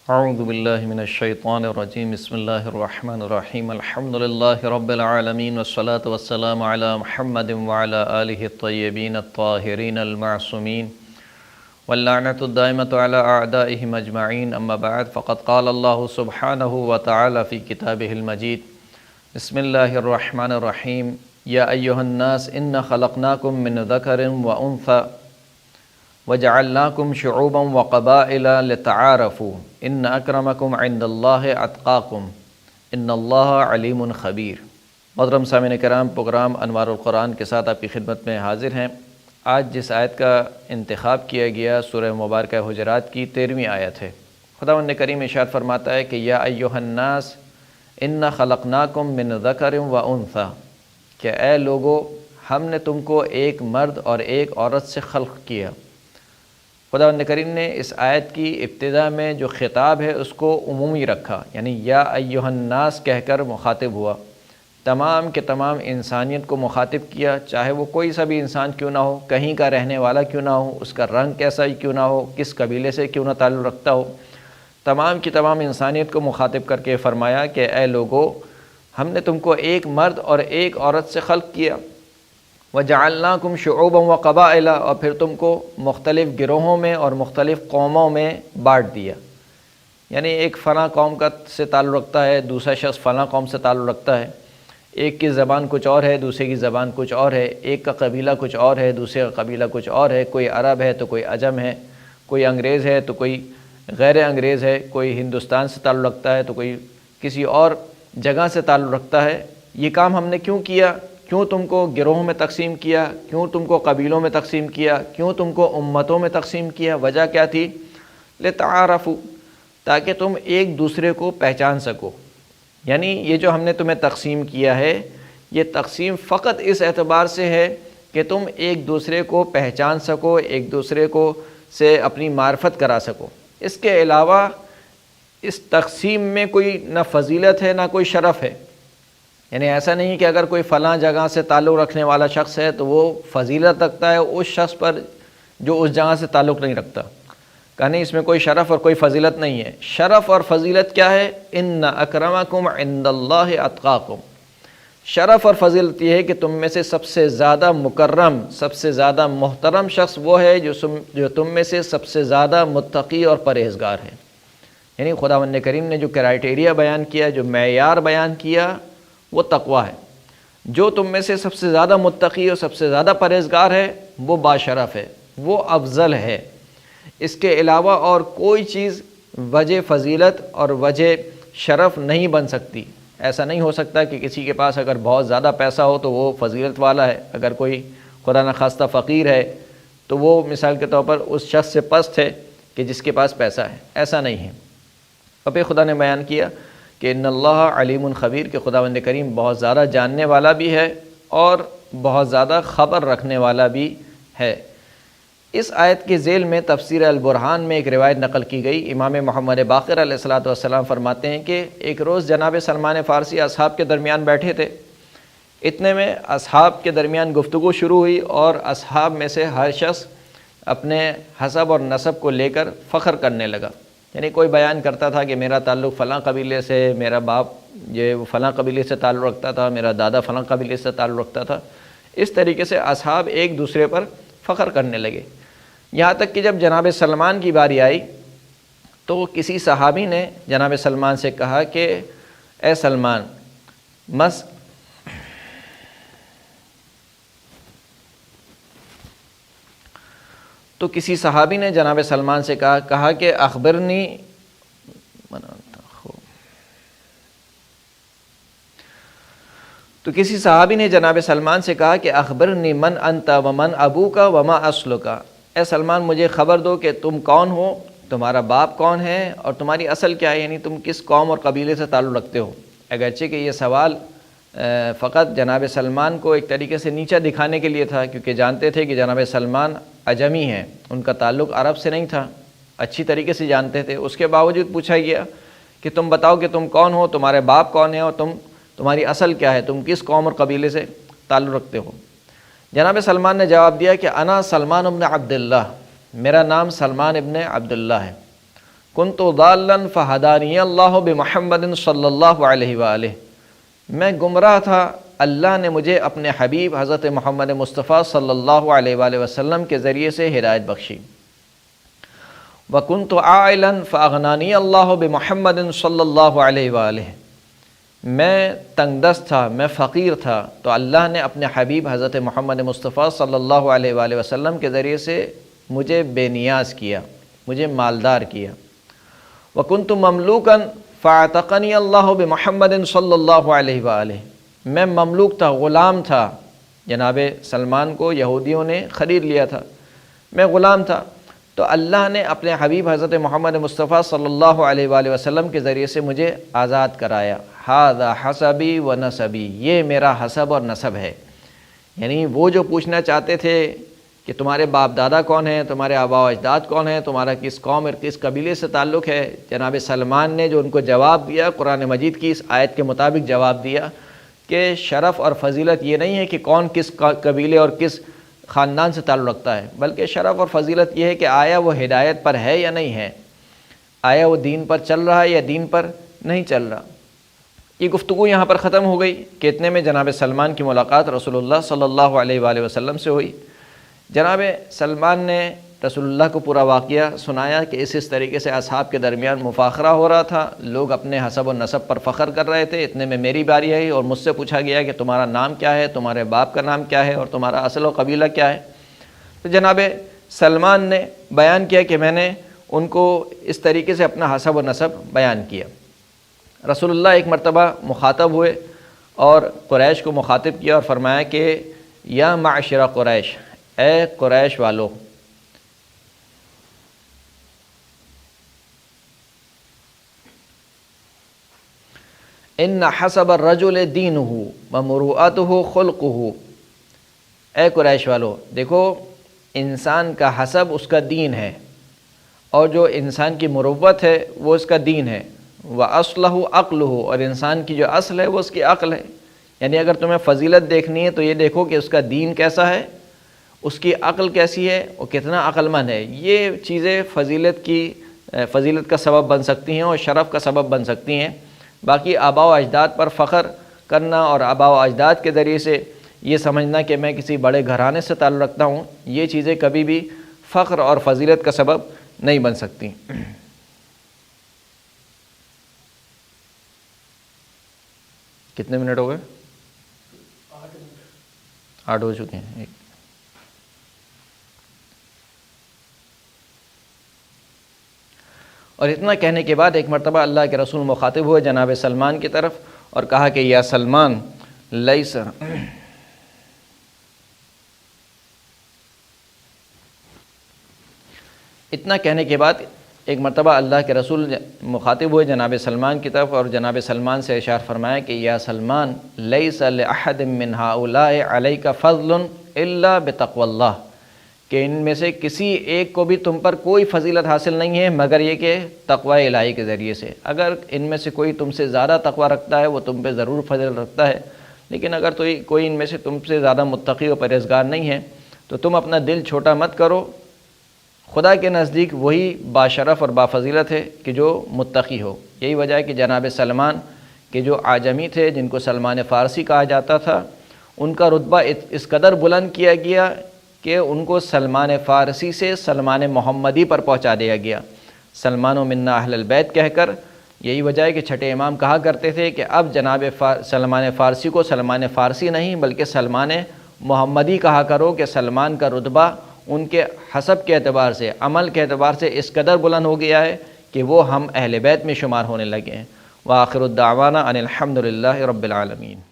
اعوذ باللہ من الشیطان الرجیم بسم اللہ الرحمن الرحیم الحمد للہ رب العالمین والصلاة والسلام علی محمد وعلی آلہ الطیبین الطاہرین المعصومین واللعنۃ الدائمۃ علی اعدائہم اجمعین اما بعد فقد قال اللہ سبحانہ وتعالی فی کتابہ المجید بسم اللہ الرحمن الرحیم یا ایہا الناس انا خلقناکم من ذکر وانثی وَجَعَلْنَاكُمْ شُعُوبًا وَقَبَائِلَ لِتَعَارَفُوا إِنَّ أَكْرَمَكُمْ عِنْدَ اللَّهِ أَتْقَاكُمْ إِنَّ اللَّهَ عَلِيمٌ خَبِيرٌ۔ محترم سامعین کرام، پروگرام انوار القرآن کے ساتھ آپ کی خدمت میں حاضر ہیں۔ آج جس آیت کا انتخاب کیا گیا سورہ مبارکہ حجرات کی 13ویں آیت ہے۔ خداوند کریم ارشاد فرماتا ہے کہ یا ایھا الناس انا خلقناکم من ذکر وانثی، کہ اے لوگو ہم نے تم کو ایک مرد اور ایک عورت سے خلق کیا۔ خداوند کریم نے اس آیت کی ابتدا میں جو خطاب ہے اس کو عمومی رکھا، یعنی یا ایھا الناس کہہ کر مخاطب ہوا، تمام کے تمام انسانیت کو مخاطب کیا، چاہے وہ کوئی سا بھی انسان کیوں نہ ہو، کہیں کا رہنے والا کیوں نہ ہو، اس کا رنگ کیسا ہی کیوں نہ ہو، کس قبیلے سے کیوں نہ تعلق رکھتا ہو، تمام کی تمام انسانیت کو مخاطب کر کے فرمایا کہ اے لوگو ہم نے تم کو ایک مرد اور ایک عورت سے خلق کیا، وَجَعَلْنَاكُمْ شُعُوبًا وَقَبَائِلَ، اور پھر تم کو مختلف گروہوں میں اور مختلف قوموں میں بانٹ دیا، یعنی ایک فلاں قوم کا سے تعلق رکھتا ہے، دوسرا شخص فلاں قوم سے تعلق رکھتا ہے، ایک کی زبان کچھ اور ہے، دوسرے کی زبان کچھ اور ہے، ایک کا قبیلہ کچھ اور ہے، دوسرے کا قبیلہ کچھ اور ہے، کوئی عرب ہے تو کوئی عجم ہے، کوئی انگریز ہے تو کوئی غیر انگریز ہے، کوئی ہندوستان سے تعلق رکھتا ہے تو کوئی کسی اور جگہ سے تعلق رکھتا ہے۔ یہ کام ہم نے کیوں کیا؟ کیوں تم کو گروہوں میں تقسیم کیا؟ کیوں تم کو قبیلوں میں تقسیم کیا؟ کیوں تم کو امتوں میں تقسیم کیا؟ وجہ کیا تھی؟ لِتَعَارَفُوا، تاکہ تم ایک دوسرے کو پہچان سکو۔ یعنی یہ جو ہم نے تمہیں تقسیم کیا ہے، یہ تقسیم فقط اس اعتبار سے ہے کہ تم ایک دوسرے کو پہچان سکو، ایک دوسرے کو سے اپنی معرفت کرا سکو۔ اس کے علاوہ اس تقسیم میں کوئی نہ فضیلت ہے نہ کوئی شرف ہے، یعنی ایسا نہیں کہ اگر کوئی فلاں جگہ سے تعلق رکھنے والا شخص ہے تو وہ فضیلت رکھتا ہے اس شخص پر جو اس جگہ سے تعلق نہیں رکھتا، کہ نہیں اس میں کوئی شرف اور کوئی فضیلت نہیں ہے۔ شرف اور فضیلت کیا ہے؟ ان اکرمکم عند اللہ اتقاکم۔ شرف اور فضیلت یہ ہے کہ تم میں سے سب سے زیادہ مکرم، سب سے زیادہ محترم شخص وہ ہے جو تم میں سے سب سے زیادہ متقی اور پرہیزگار ہے۔ یعنی خداوند کریم نے جو کرائٹیریا بیان کیا، جو معیار بیان کیا، وہ تقوی ہے۔ جو تم میں سے سب سے زیادہ متقی اور سب سے زیادہ پرہیزگار ہے وہ باشرف ہے، وہ افضل ہے۔ اس کے علاوہ اور کوئی چیز وجہ فضیلت اور وجہ شرف نہیں بن سکتی۔ ایسا نہیں ہو سکتا کہ کسی کے پاس اگر بہت زیادہ پیسہ ہو تو وہ فضیلت والا ہے، اگر کوئی خدا نخواستہ فقیر ہے تو وہ مثال کے طور پر اس شخص سے پست ہے کہ جس کے پاس پیسہ ہے، ایسا نہیں ہے۔ اور پھر خدا نے بیان کیا کہ ان اللہ علیم خبیر، کہ خداوند کریم بہت زیادہ جاننے والا بھی ہے اور بہت زیادہ خبر رکھنے والا بھی ہے۔ اس آیت کے ذیل میں تفسیر البرہان میں ایک روایت نقل کی گئی۔ امام محمد باقر علیہ الصلوۃ والسلام فرماتے ہیں کہ ایک روز جناب سلمان فارسی اصحاب کے درمیان بیٹھے تھے، اتنے میں اصحاب کے درمیان گفتگو شروع ہوئی اور اصحاب میں سے ہر شخص اپنے حسب اور نسب کو لے کر فخر کرنے لگا، یعنی کوئی بیان کرتا تھا کہ میرا تعلق فلاں قبیلے سے، میرا باپ یہ فلاں قبیلے سے تعلق رکھتا تھا، میرا دادا فلاں قبیلے سے تعلق رکھتا تھا۔ اس طریقے سے اصحاب ایک دوسرے پر فخر کرنے لگے، یہاں تک کہ جب جناب سلمان کی باری آئی تو کسی صحابی نے جناب سلمان سے کہا کہ اے سلمان تو کسی صحابی نے جناب سلمان سے کہا کہ اخبرنی، تو کسی صحابی نے جناب سلمان سے کہا کہ اخبرنی من انت ومن ابوک وما اصلک، اے سلمان مجھے خبر دو کہ تم کون ہو، تمہارا باپ کون ہے اور تمہاری اصل کیا ہے، یعنی تم کس قوم اور قبیلے سے تعلق رکھتے ہو۔ اگرچہ کہ یہ سوال فقط جناب سلمان کو ایک طریقے سے نیچا دکھانے کے لیے تھا، کیونکہ جانتے تھے کہ جناب سلمان عجمی ہیں، ان کا تعلق عرب سے نہیں تھا، اچھی طریقے سے جانتے تھے۔ اس کے باوجود پوچھا گیا کہ تم بتاؤ کہ تم کون ہو، تمہارے باپ کون ہیں اور تمہاری اصل کیا ہے، تم کس قوم اور قبیلے سے تعلق رکھتے ہو۔ جناب سلمان نے جواب دیا کہ انا سلمان ابن عبداللہ، میرا نام سلمان ابن عبداللہ ہے۔ کنت ضالا فہدانی اللہ بمحمد صلی اللہ علیہ وآلہ، میں گمراہ تھا، اللہ نے مجھے اپنے حبیب حضرت محمد مصطفیٰ صلی اللہ علیہ وآلہ وسلم کے ذریعے سے ہدایت بخشی۔ وَكُنْتُ عَائِلًا فَأَغْنَانِيَ اللَّهُ بِمُحَمَّدٍ صلی اللہ علیہ وآلہ، میں تنگ دست تھا، میں فقیر تھا، تو اللہ نے اپنے حبیب حضرت محمد مصطفیٰ صلی اللہ علیہ وآلہ وسلم کے ذریعے سے مجھے بے نیاز کیا، مجھے مالدار کیا۔ وَكُنْتُ مَمْلُوكًا فَاعْتَقَنِيَ اللَّهُ بِمُحَمَّدٍ صلی اللہ علیہ وآلہ، میں مملوک تھا، غلام تھا، جناب سلمان کو یہودیوں نے خرید لیا تھا، میں غلام تھا، تو اللہ نے اپنے حبیب حضرت محمد مصطفیٰ صلی اللہ علیہ وآلہ وسلم کے ذریعے سے مجھے آزاد کرایا۔ ھذا حسبی و نسبی، یہ میرا حسب اور نسب ہے۔ یعنی وہ جو پوچھنا چاہتے تھے کہ تمہارے باپ دادا کون ہیں، تمہارے آباء و اجداد کون ہیں، تمہارا کس قوم اور کس قبیلے سے تعلق ہے، جناب سلمان نے جو ان کو جواب دیا، قرآن مجید کی اس آیت کے مطابق جواب دیا کہ شرف اور فضیلت یہ نہیں ہے کہ کون کس قبیلے اور کس خاندان سے تعلق رکھتا ہے، بلکہ شرف اور فضیلت یہ ہے کہ آیا وہ ہدایت پر ہے یا نہیں ہے، آیا وہ دین پر چل رہا ہے یا دین پر نہیں چل رہا۔ یہ گفتگو یہاں پر ختم ہو گئی کہ اتنے میں جناب سلمان کی ملاقات رسول اللہ صلی اللہ علیہ وآلہ وسلم سے ہوئی۔ جناب سلمان نے رسول اللہ کو پورا واقعہ سنایا کہ اس طریقے سے اصحاب کے درمیان مفاخرہ ہو رہا تھا، لوگ اپنے حسب و نسب پر فخر کر رہے تھے۔ اتنے میں میری باری آئی اور مجھ سے پوچھا گیا کہ تمہارا نام کیا ہے، تمہارے باپ کا نام کیا ہے اور تمہارا اصل و قبیلہ کیا ہے۔ تو جناب سلمان نے بیان کیا کہ میں نے ان کو اس طریقے سے اپنا حسب و نسب بیان کیا۔ رسول اللہ ایک مرتبہ مخاطب ہوئے اور قریش کو مخاطب کیا اور فرمایا کہ یا معشر قریش، اے قریش والو، ان حسب الرجل دینہ ومروءتہ خلقہ، اے قریش والو دیکھو، انسان کا حسب اس کا دین ہے اور جو انسان کی مروت ہے وہ اس کا دین ہے، وَأَصْلَهُ عَقْلُهُ، اور انسان کی جو اصل ہے وہ اس کی عقل ہے۔ یعنی اگر تمہیں فضیلت دیکھنی ہے تو یہ دیکھو کہ اس کا دین کیسا ہے، اس کی عقل کیسی ہے، وہ کتنا عقل مند ہے۔ یہ چیزیں فضیلت کا سبب بن سکتی ہیں اور شرف کا سبب بن سکتی ہیں۔ باقی آباء و اجداد پر فخر کرنا اور آباء و اجداد کے ذریعے سے یہ سمجھنا کہ میں کسی بڑے گھرانے سے تعلق رکھتا ہوں، یہ چیزیں کبھی بھی فخر اور فضیلت کا سبب نہیں بن سکتی۔ کتنے منٹ ہو گئے؟ 8 ہو چکے ہیں۔ اور اتنا کہنے کے بعد ایک مرتبہ اللہ کے رسول مخاطب ہوئے جناب سلمان کی طرف اور کہا کہ یا سلمان لیس، اتنا کہنے کے بعد ایک مرتبہ اللہ کے رسول مخاطب ہوئے جناب سلمان کی طرف اور جناب سلمان سے ارشاد فرمایا کہ یا سلمان لیس لأحد من ہؤلاء علیک فضل الا بتقوی اللہ، کہ ان میں سے کسی ایک کو بھی تم پر کوئی فضیلت حاصل نہیں ہے مگر یہ کہ تقوی الہی کے ذریعے سے۔ اگر ان میں سے کوئی تم سے زیادہ تقوی رکھتا ہے وہ تم پہ ضرور فضل رکھتا ہے، لیکن اگر کوئی ان میں سے تم سے زیادہ متقی و پرہیزگار نہیں ہے تو تم اپنا دل چھوٹا مت کرو، خدا کے نزدیک وہی باشرف اور بافضیلت ہے کہ جو متقی ہو۔ یہی وجہ ہے کہ جناب سلمان کے جو اعجمی تھے جن کو سلمان فارسی کہا جاتا تھا، ان کا رتبہ اس قدر بلند کیا گیا کہ ان کو سلمان فارسی سے سلمان محمدی پر پہنچا دیا گیا۔ سلمان و منا اہل البیت کہہ کر، یہی وجہ ہے کہ چھٹے امام کہا کرتے تھے کہ اب جناب سلمان فارسی کو سلمان فارسی نہیں بلکہ سلمان محمدی کہا کرو، کہ سلمان کا رتبہ ان کے حسب کے اعتبار سے، عمل کے اعتبار سے اس قدر بلند ہو گیا ہے کہ وہ ہم اہل بیت میں شمار ہونے لگے ہیں۔ وآخر الدعوانا ان الحمد للہ رب العالمین۔